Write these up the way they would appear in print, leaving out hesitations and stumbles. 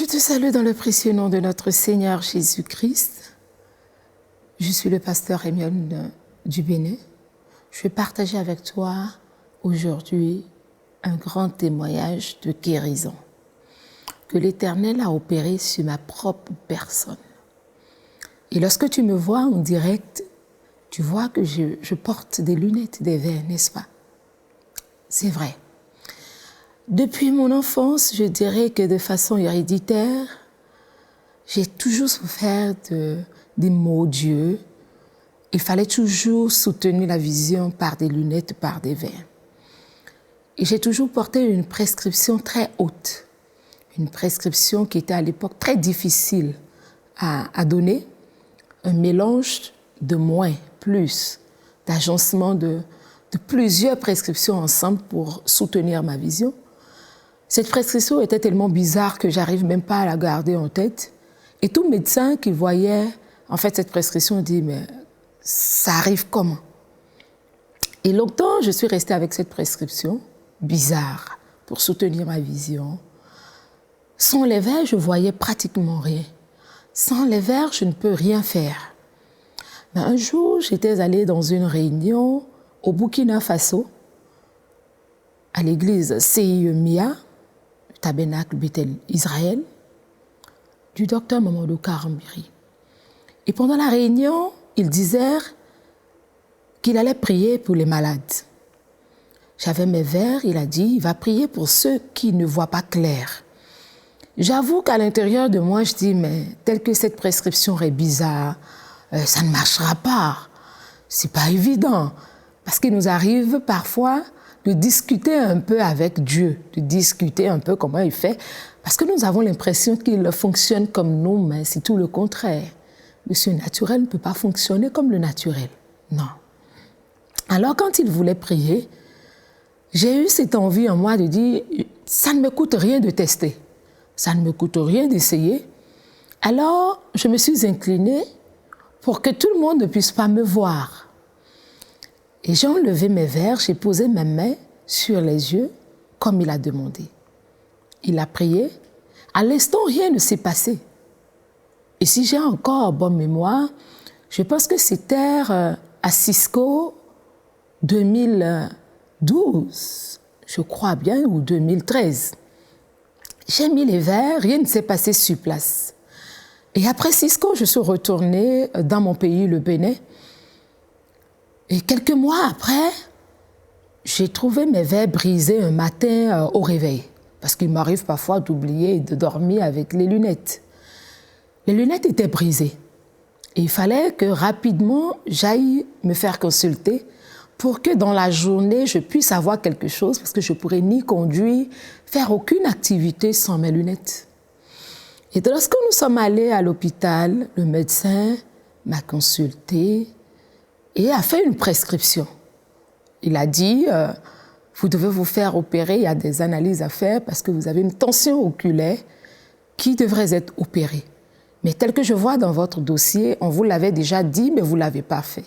Je te salue dans le précieux nom de notre Seigneur Jésus-Christ. Je suis le pasteur Hermione du Bénin. Je vais partager avec toi aujourd'hui un grand témoignage de guérison que l'Éternel a opéré sur ma propre personne. Et lorsque tu me vois en direct, tu vois que je porte des lunettes, des verres, n'est-ce pas? C'est vrai. Depuis mon enfance, je dirais que de façon héréditaire, j'ai toujours souffert des maux d'yeux. Il fallait toujours soutenir la vision par des lunettes, par des verres. Et j'ai toujours porté une prescription très haute, une prescription qui était à l'époque très difficile à donner, un mélange de moins, plus, d'agencement de plusieurs prescriptions ensemble pour soutenir ma vision. Cette prescription était tellement bizarre que j'arrive même pas à la garder en tête. Et tout médecin qui voyait en fait cette prescription dit mais ça arrive comment? Et longtemps je suis restée avec cette prescription bizarre pour soutenir ma vision. Sans les verres, je voyais pratiquement rien. Sans les verres, je ne peux rien faire. Mais un jour, j'étais allée dans une réunion au Burkina Faso, à l'église CIEMIA, Tabernacle Bethel Israël, du docteur Mamadou Karambiri. Et pendant la réunion, il disait qu'il allait prier pour les malades. J'avais mes verres, il a dit, il va prier pour ceux qui ne voient pas clair. J'avoue qu'à l'intérieur de moi, je dis, mais tel que cette prescription est bizarre, ça ne marchera pas. C'est pas évident. Parce qu'il nous arrive parfois de discuter un peu avec Dieu, de discuter un peu comment il fait, parce que nous avons l'impression qu'il fonctionne comme nous, mais c'est tout le contraire. Le surnaturel ne peut pas fonctionner comme le naturel. Non. Alors quand il voulait prier, j'ai eu cette envie en moi de dire, ça ne me coûte rien de tester, ça ne me coûte rien d'essayer. Alors je me suis inclinée pour que tout le monde ne puisse pas me voir. Et j'ai enlevé mes verres, j'ai posé mes mains sur les yeux, comme il a demandé. Il a prié. À l'instant, rien ne s'est passé. Et si j'ai encore bonne mémoire, je pense que c'était à Cisco 2012, je crois bien, ou 2013. J'ai mis les verres, rien ne s'est passé sur place. Et après Cisco, je suis retournée dans mon pays, le Bénin. Et quelques mois après, j'ai trouvé mes verres brisés un matin au réveil. Parce qu'il m'arrive parfois d'oublier de dormir avec les lunettes. Les lunettes étaient brisées. Et il fallait que rapidement, j'aille me faire consulter pour que dans la journée, je puisse avoir quelque chose, parce que je ne pourrais ni conduire, faire aucune activité sans mes lunettes. Et lorsque nous sommes allés à l'hôpital, le médecin m'a consulté et a fait une prescription. Il a dit, vous devez vous faire opérer, il y a des analyses à faire parce que vous avez une tension oculaire qui devrait être opérée. Mais tel que je vois dans votre dossier, on vous l'avait déjà dit, mais vous ne l'avez pas fait.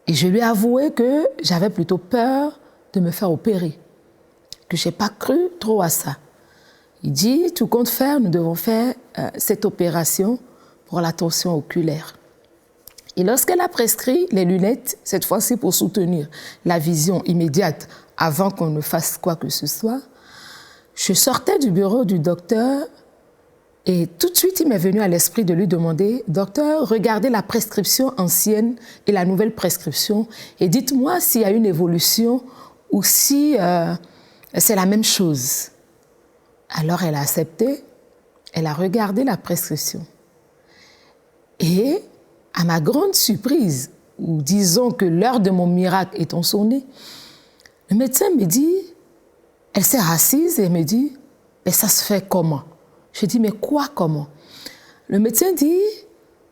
Et je lui ai avoué que j'avais plutôt peur de me faire opérer, que je n'ai pas cru trop à ça. Il dit, tout compte faire, nous devons faire cette opération pour la tension oculaire. Et lorsqu'elle a prescrit les lunettes, cette fois-ci pour soutenir la vision immédiate avant qu'on ne fasse quoi que ce soit, je sortais du bureau du docteur et tout de suite il m'est venu à l'esprit de lui demander « Docteur, regardez la prescription ancienne et la nouvelle prescription et dites-moi s'il y a une évolution ou si c'est la même chose. » Alors elle a accepté, elle a regardé la prescription et à ma grande surprise, ou disons que l'heure de mon miracle étant sonnée, le médecin me dit, elle s'est assise et me dit, mais ça se fait comment? Je dis, mais quoi comment? Le médecin dit,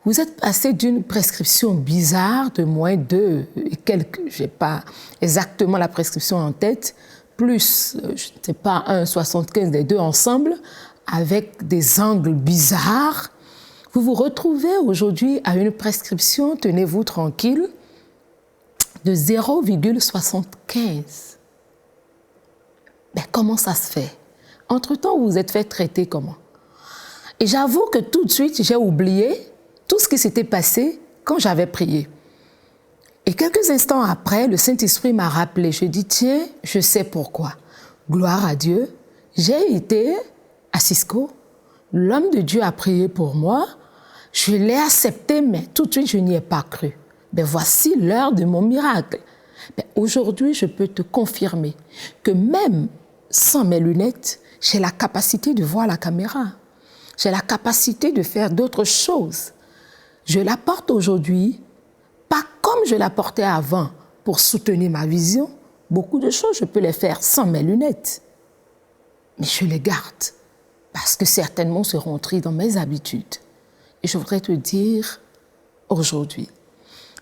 vous êtes passé d'une prescription bizarre de moins 2 et quelques, je n'ai pas exactement la prescription en tête, plus, je ne sais pas, 1,75 des deux ensemble, avec des angles bizarres. Vous vous retrouvez aujourd'hui à une prescription, tenez-vous tranquille, de 0,75. Mais comment ça se fait? Entre-temps, vous vous êtes fait traiter comment? Et j'avoue que tout de suite, j'ai oublié tout ce qui s'était passé quand j'avais prié. Et quelques instants après, le Saint-Esprit m'a rappelé. Je dis, tiens, je sais pourquoi. Gloire à Dieu. J'ai été à Cisco. L'homme de Dieu a prié pour moi. Je l'ai accepté, mais tout de suite, je n'y ai pas cru. Ben, voici l'heure de mon miracle. Ben, aujourd'hui, je peux te confirmer que même sans mes lunettes, j'ai la capacité de voir la caméra. J'ai la capacité de faire d'autres choses. Je la porte aujourd'hui, pas comme je la portais avant pour soutenir ma vision. Beaucoup de choses, je peux les faire sans mes lunettes. Mais je les garde parce que certainement seront entrées dans mes habitudes. Et je voudrais te dire aujourd'hui,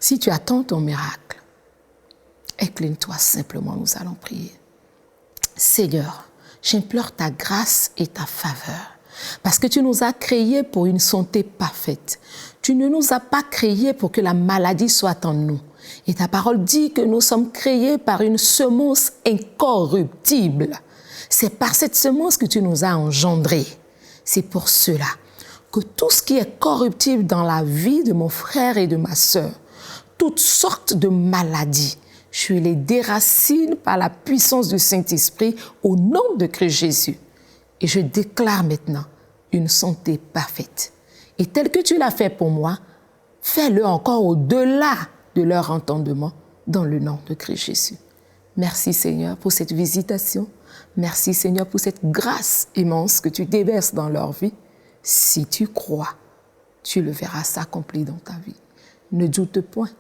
si tu attends ton miracle, incline-toi simplement, nous allons prier. Seigneur, j'implore ta grâce et ta faveur. Parce que tu nous as créés pour une santé parfaite. Tu ne nous as pas créés pour que la maladie soit en nous. Et ta parole dit que nous sommes créés par une semence incorruptible. C'est par cette semence que tu nous as engendrés. C'est pour cela que tout ce qui est corruptible dans la vie de mon frère et de ma sœur, toutes sortes de maladies, je les déracine par la puissance du Saint-Esprit au nom de Christ Jésus. Et je déclare maintenant une santé parfaite. Et tel que tu l'as fait pour moi, fais-le encore au-delà de leur entendement dans le nom de Christ Jésus. Merci Seigneur pour cette visitation. Merci Seigneur pour cette grâce immense que tu déverses dans leur vie. Si tu crois, tu le verras s'accomplir dans ta vie. Ne doute point,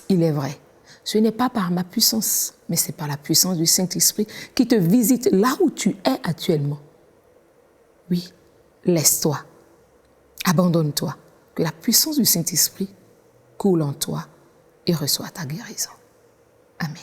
il est vrai. Ce n'est pas par ma puissance, mais c'est par la puissance du Saint-Esprit qui te visite là où tu es actuellement. Oui, laisse-toi, abandonne-toi, que la puissance du Saint-Esprit coule en toi et reçois ta guérison. Amen.